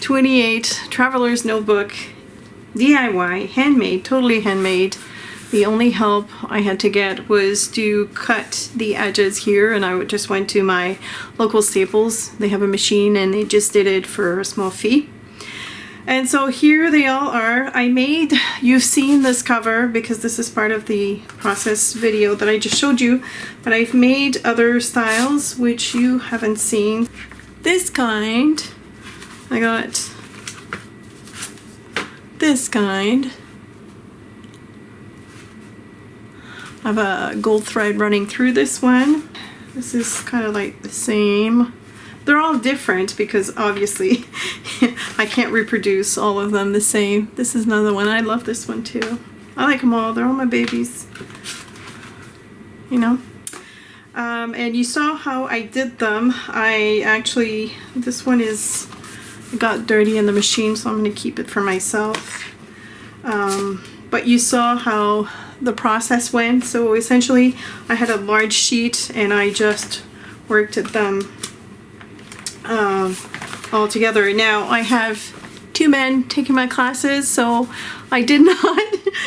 28 Traveler's Notebook, DIY, handmade, totally handmade. The only help I had to get was to cut the edges here, and I just went to my local Staples. They have a machine and they just did it for a small fee. And so here they all are. You've seen this cover because this is part of the process video that I just showed you, but I've made other styles which you haven't seen. This kind, I got this kind. I have a gold thread running through this one. This is kind of like the same. They're all different because obviously I can't reproduce all of them the same. This is another one. I love this one too. I like them all. They're all my babies. You know? And you saw how I did them. This one got dirty in the machine, so I'm going to keep it for myself. But you saw how the process went. So essentially I had a large sheet and I just worked at them all together. Now I have 2 men taking my classes, so I did not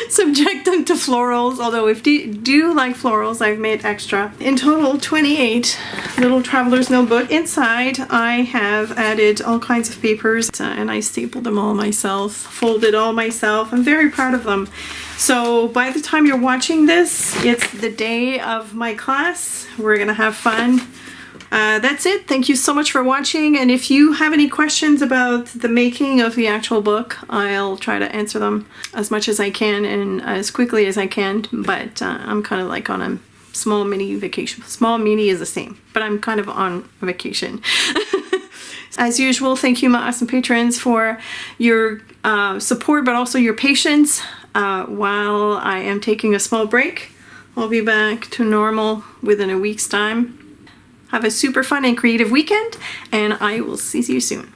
subject them to florals, although if you do like florals, I've made extra. In total, 28 little Traveler's Notebook. Inside, I have added all kinds of papers, and I stapled them all myself, folded all myself. I'm very proud of them. So by the time you're watching this, it's the day of my class. We're gonna have fun. That's it. Thank you so much for watching, and if you have any questions about the making of the actual book, I'll try to answer them as much as I can and as quickly as I can, but I'm kind of like on a small mini vacation. Small mini is the same, but I'm kind of on a vacation. As usual, thank you my awesome patrons for your support, but also your patience while I am taking a small break. I'll be back to normal within a week's time. Have a super fun and creative weekend, and I will see you soon.